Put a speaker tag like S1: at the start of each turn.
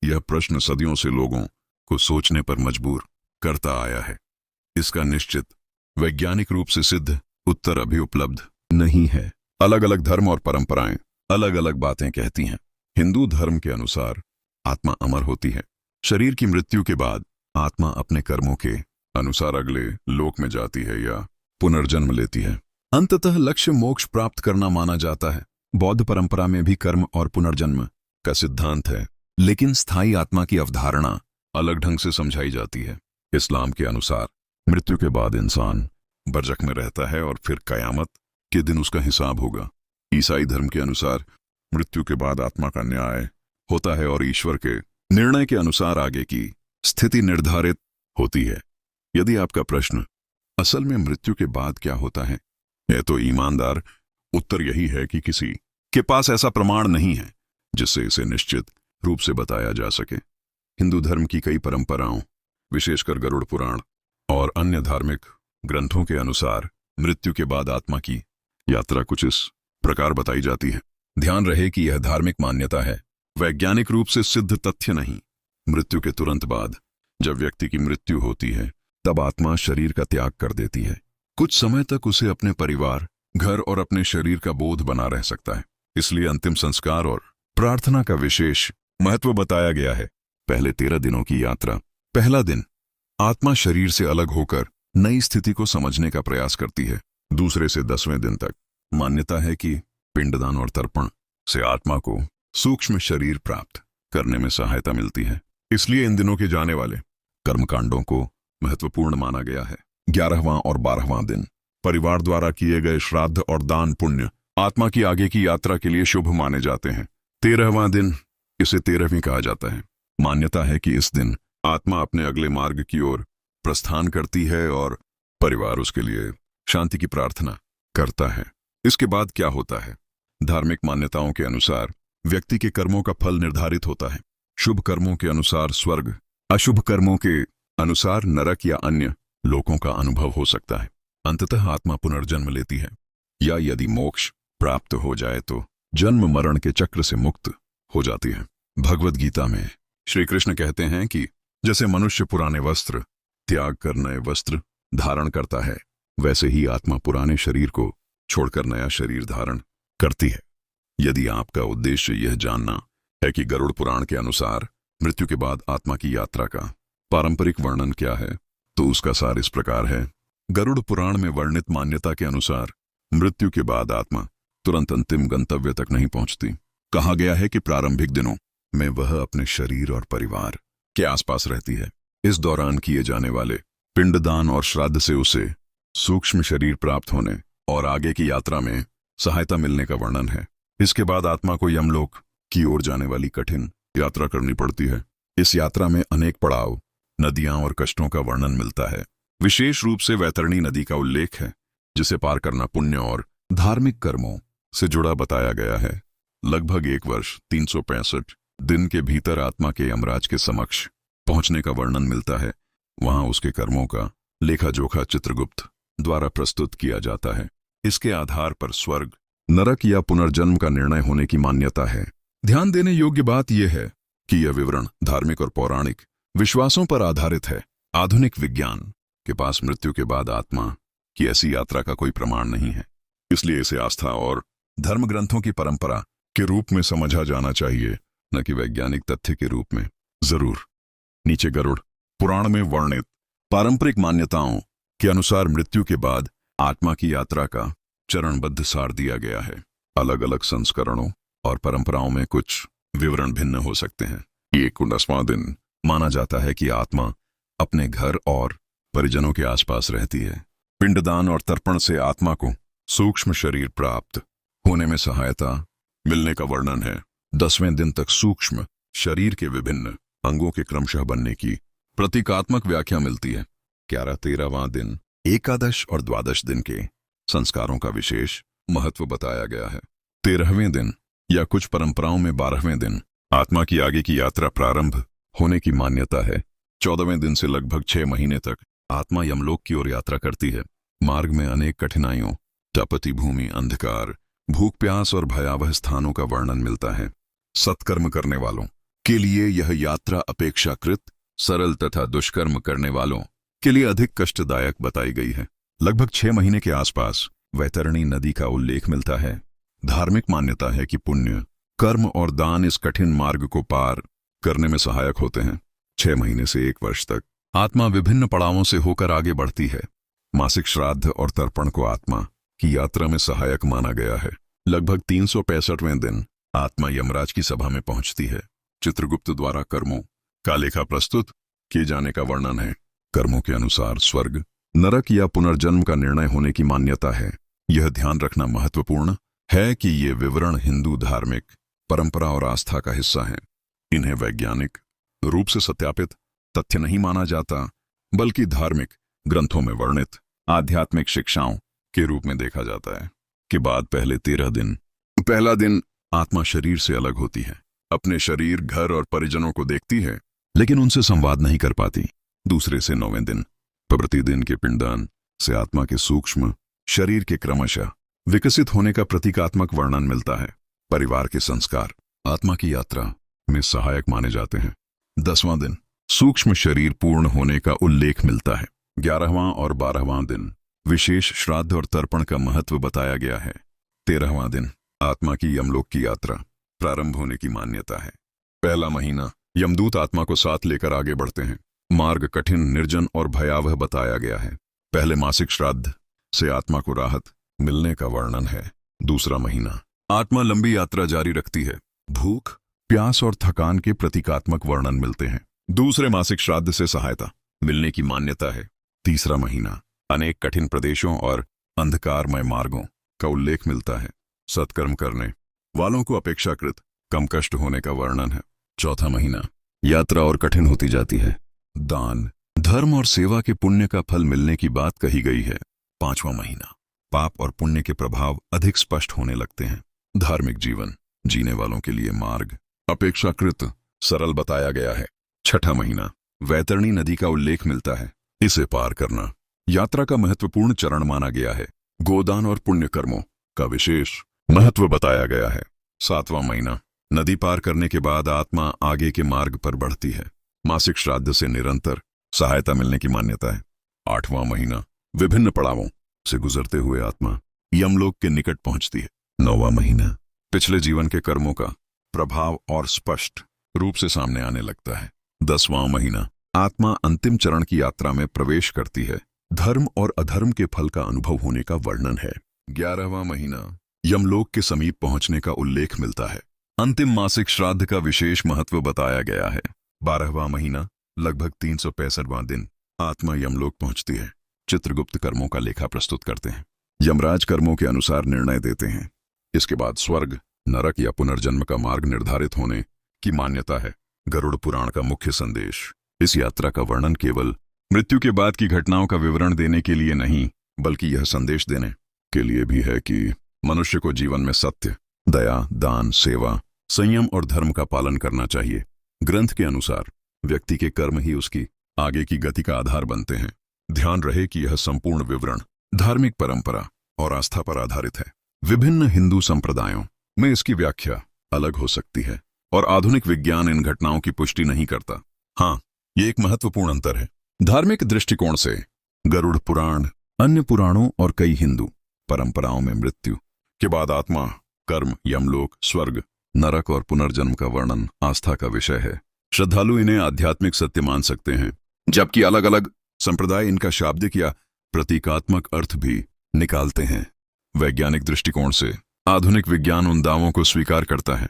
S1: यह प्रश्न सदियों से लोगों को सोचने पर मजबूर करता आया है। इसका निश्चित वैज्ञानिक रूप से सिद्ध उत्तर अभी उपलब्ध नहीं है। अलग अलग धर्म और परंपराएं अलग अलग बातें कहती हैं। हिंदू धर्म के अनुसार आत्मा अमर होती है। शरीर की मृत्यु के बाद आत्मा अपने कर्मों के अनुसार अगले लोक में जाती है या पुनर्जन्म लेती है। अंततः लक्ष्य मोक्ष प्राप्त करना माना जाता है। बौद्ध परंपरा में भी कर्म और पुनर्जन्म का सिद्धांत है, लेकिन स्थायी आत्मा की अवधारणा अलग ढंग से समझाई जाती है। इस्लाम के अनुसार मृत्यु के बाद इंसान बरज़ख में रहता है और फिर कयामत के दिन उसका हिसाब होगा। ईसाई धर्म के अनुसार मृत्यु के बाद आत्मा का न्याय होता है और ईश्वर के निर्णय के अनुसार आगे की स्थिति निर्धारित होती है। यदि आपका प्रश्न असल में मृत्यु के बाद क्या होता है, तो ईमानदार उत्तर यही है कि किसी के पास ऐसा प्रमाण नहीं है जिससे इसे निश्चित रूप से बताया जा सके। हिंदू धर्म की कई परंपराओं, विशेषकर गरुड़ पुराण और अन्य धार्मिक ग्रंथों के अनुसार मृत्यु के बाद आत्मा की यात्रा कुछ इस प्रकार बताई जाती है। ध्यान रहे कि यह धार्मिक मान्यता है, वैज्ञानिक रूप से सिद्ध तथ्य नहीं। मृत्यु के तुरंत बाद जब व्यक्ति की मृत्यु होती है, तब आत्मा शरीर का त्याग कर देती है। कुछ समय तक उसे अपने परिवार, घर और अपने शरीर का बोध बना रह सकता है। इसलिए अंतिम संस्कार और प्रार्थना का विशेष महत्व बताया गया है। पहले 13 दिनों की यात्रा। पहला दिन आत्मा शरीर से अलग होकर नई स्थिति को समझने का प्रयास करती है। दूसरे से 10वें दिन तक मान्यता है कि पिंडदान और तर्पण से आत्मा को सूक्ष्म शरीर प्राप्त करने में सहायता मिलती है। इसलिए इन दिनों के जाने वाले कर्मकांडों को महत्वपूर्ण माना गया है। 11वां और 12वां दिन परिवार द्वारा किए गए श्राद्ध और दान पुण्य आत्मा की आगे की यात्रा के लिए शुभ माने जाते हैं। 13वां दिन, इसे 13वीं कहा जाता है। मान्यता है कि इस दिन आत्मा अपने अगले मार्ग की ओर प्रस्थान करती है और परिवार उसके लिए शांति की प्रार्थना करता है। इसके बाद क्या होता है? धार्मिक मान्यताओं के अनुसार व्यक्ति के कर्मों का फल निर्धारित होता है। शुभ कर्मों के अनुसार स्वर्ग, अशुभ कर्मों के अनुसार नरक या अन्य लोकों का अनुभव हो सकता है। अंततः आत्मा पुनर्जन्म लेती है, या यदि मोक्ष प्राप्त हो जाए तो जन्म मरण के चक्र से मुक्त हो जाती है। भगवद गीता में श्री कृष्ण कहते हैं कि जैसे मनुष्य पुराने वस्त्र त्याग कर नए वस्त्र धारण करता है, वैसे ही आत्मा पुराने शरीर को छोड़कर नया शरीर धारण करती है। यदि आपका उद्देश्य यह जानना है कि गरुड़ पुराण के अनुसार मृत्यु के बाद आत्मा की यात्रा का पारंपरिक वर्णन क्या है, तो उसका सार इस प्रकार है। गरुड़ पुराण में वर्णित मान्यता के अनुसार मृत्यु के बाद आत्मा तुरंत अंतिम गंतव्य तक नहीं पहुंचती। कहा गया है कि प्रारंभिक दिनों में वह अपने शरीर और परिवार के आसपास रहती है। इस दौरान किए जाने वाले पिंडदान और श्राद्ध से उसे सूक्ष्म शरीर प्राप्त होने और आगे की यात्रा में सहायता मिलने का वर्णन है। इसके बाद आत्मा को यमलोक की ओर जाने वाली कठिन यात्रा करनी पड़ती है। इस यात्रा में अनेक पड़ाव, नदियां और कष्टों का वर्णन मिलता है। विशेष रूप से वैतरणी नदी का उल्लेख है, जिसे पार करना पुण्य और धार्मिक कर्मों से जुड़ा बताया गया है। लगभग 1 वर्ष 365 दिन के भीतर आत्मा के यमराज के समक्ष पहुंचने का वर्णन मिलता है। वहां उसके कर्मों का लेखा जोखा चित्रगुप्त द्वारा प्रस्तुत किया जाता है। इसके आधार पर स्वर्ग, नरक या पुनर्जन्म का निर्णय होने की मान्यता है। ध्यान देने योग्य बात यह है कि यह विवरण धार्मिक और पौराणिक विश्वासों पर आधारित है। आधुनिक विज्ञान के पास मृत्यु के बाद आत्मा की ऐसी यात्रा का कोई प्रमाण नहीं है, इसलिए इसे आस्था और धर्म ग्रंथों की परंपरा के रूप में समझा जाना चाहिए, न कि वैज्ञानिक तथ्य के रूप में। जरूर नीचे गरुड़ पुराण में वर्णित पारंपरिक मान्यताओं के अनुसार मृत्यु के बाद आत्मा की यात्रा का चरणबद्ध सार दिया गया है। अलग अलग संस्करणों और परंपराओं में कुछ विवरण भिन्न हो सकते हैं। 19वां दिन माना जाता है कि आत्मा अपने घर और परिजनों के आसपास रहती है। पिंडदान और तर्पण से आत्मा को सूक्ष्म शरीर प्राप्त होने में सहायता मिलने का वर्णन है। 10वें दिन तक सूक्ष्म शरीर के विभिन्न अंगों के क्रमशः बनने की प्रतीकात्मक व्याख्या मिलती है। 11-13वां दिन एकादश और द्वादश दिन के संस्कारों का विशेष महत्व बताया गया है। 13वें दिन या कुछ परंपराओं में 12वें दिन आत्मा की आगे की यात्रा प्रारंभ होने की मान्यता है। 14वें दिन से लगभग 6 महीने तक आत्मा यमलोक की ओर यात्रा करती है। मार्ग में अनेक कठिनाइयों, तपती भूमि, अंधकार, भूख प्यास और भयावह स्थानों का वर्णन मिलता है। सत्कर्म करने वालों के लिए यह यात्रा अपेक्षाकृत सरल तथा दुष्कर्म करने वालों के लिए अधिक कष्टदायक बताई गई है। लगभग 6 महीने के आसपास वैतरणी नदी का उल्लेख मिलता है। धार्मिक मान्यता है कि पुण्य, कर्म और दान इस कठिन मार्ग को पार करने में सहायक होते हैं। 6 महीने से 1 वर्ष तक आत्मा विभिन्न पड़ावों से होकर आगे बढ़ती है। मासिक श्राद्ध और तर्पण को आत्मा की यात्रा में सहायक माना गया है। लगभग 365वें दिन आत्मा यमराज की सभा में पहुंचती है। चित्रगुप्त द्वारा कर्मों का लेखा प्रस्तुत किए जाने का वर्णन है। कर्मों के अनुसार स्वर्ग, नरक या पुनर्जन्म का निर्णय होने की मान्यता है। यह ध्यान रखना महत्वपूर्ण है कि ये विवरण हिंदू धार्मिक परंपरा और आस्था का हिस्सा हैं। इन्हें वैज्ञानिक रूप से सत्यापित तथ्य नहीं माना जाता, बल्कि धार्मिक ग्रंथों में वर्णित आध्यात्मिक शिक्षाओं के रूप में देखा जाता है। के बाद पहले 13 दिन, पहला दिन आत्मा शरीर से अलग होती है। अपने शरीर, घर और परिजनों को देखती है, लेकिन उनसे संवाद नहीं कर पाती। दूसरे से 9वें दिन, प्रतिदिन के पिंडदान से आत्मा के सूक्ष्म शरीर के क्रमशः विकसित होने का प्रतीकात्मक वर्णन मिलता है। परिवार के संस्कार आत्मा की यात्रा में सहायक माने जाते हैं। 10वां दिन, सूक्ष्म शरीर पूर्ण होने का उल्लेख मिलता है। 11वां और 12वां दिन विशेष श्राद्ध और तर्पण का महत्व बताया गया है। 13वां दिन आत्मा की यमलोक की यात्रा प्रारंभ होने की मान्यता है। पहला महीना यमदूत आत्मा को साथ लेकर आगे बढ़ते हैं। मार्ग कठिन, निर्जन और भयावह बताया गया है। पहले मासिक श्राद्ध से आत्मा को राहत मिलने का वर्णन है। दूसरा महीना आत्मा लंबी यात्रा जारी रखती है। भूख, प्यास और थकान के प्रतीकात्मक वर्णन मिलते हैं। दूसरे मासिक श्राद्ध से सहायता मिलने की मान्यता है। तीसरा महीना अनेक कठिन प्रदेशों और अंधकारमय मार्गों का उल्लेख मिलता है। सत्कर्म करने वालों को अपेक्षाकृत कम कष्ट होने का वर्णन है। चौथा महीना यात्रा और कठिन होती जाती है। दान, धर्म और सेवा के पुण्य का फल मिलने की बात कही गई है। 5वां महीना पाप और पुण्य के प्रभाव अधिक स्पष्ट होने लगते हैं। धार्मिक जीवन जीने वालों के लिए मार्ग अपेक्षाकृत सरल बताया गया है। 6ठा महीना वैतरणी नदी का उल्लेख मिलता है। इसे पार करना यात्रा का महत्वपूर्ण चरण माना गया है। गोदान और पुण्य कर्मों का विशेष महत्व बताया गया है। 7वां महीना नदी पार करने के बाद आत्मा आगे के मार्ग पर बढ़ती है। मासिक श्राद्ध से निरंतर सहायता मिलने की मान्यता है। 8वां महीना विभिन्न पड़ावों से गुजरते हुए आत्मा यमलोक के निकट पहुंचती है। 9वां महीना पिछले जीवन के कर्मों का प्रभाव और स्पष्ट रूप से सामने आने लगता है। 10वां महीना आत्मा अंतिम चरण की यात्रा में प्रवेश करती है। धर्म और अधर्म के फल का अनुभव होने का वर्णन है। 11वां महीना यमलोक के समीप पहुंचने का उल्लेख मिलता है। अंतिम मासिक श्राद्ध का विशेष महत्व बताया गया है। 12वां महीना लगभग 365वां दिन आत्मा यमलोक पहुंचती है। चित्रगुप्त कर्मों का लेखा प्रस्तुत करते हैं। यमराज कर्मों के अनुसार निर्णय देते हैं। इसके बाद स्वर्ग, नरक या पुनर्जन्म का मार्ग निर्धारित होने की मान्यता है। गरुड़ पुराण का मुख्य संदेश इस यात्रा का वर्णन केवल मृत्यु के बाद की घटनाओं का विवरण देने के लिए नहीं, बल्कि यह संदेश देने के लिए भी है कि मनुष्य को जीवन में सत्य, दया, दान, सेवा, संयम और धर्म का पालन करना चाहिए। ग्रंथ के अनुसार व्यक्ति के कर्म ही उसकी आगे की गति का आधार बनते हैं। ध्यान रहे कि यह संपूर्ण विवरण धार्मिक परंपरा और आस्था पर आधारित है। विभिन्न हिंदू संप्रदायों में इसकी व्याख्या अलग हो सकती है और आधुनिक विज्ञान इन घटनाओं की पुष्टि नहीं करता। हाँ, ये एक महत्वपूर्ण अंतर है। धार्मिक दृष्टिकोण से गरुड़ पुराण अन्य पुराणों और कई हिंदू परंपराओं में मृत्यु के बाद आत्मा, कर्म, यमलोक, स्वर्ग, नरक और पुनर्जन्म का वर्णन आस्था का विषय है। श्रद्धालु इन्हें आध्यात्मिक सत्य मान सकते हैं, जबकि अलग अलग संप्रदाय इनका शाब्दिक या प्रतीकात्मक अर्थ भी निकालते हैं। वैज्ञानिक दृष्टिकोण से आधुनिक विज्ञान उन दावों को स्वीकार करता है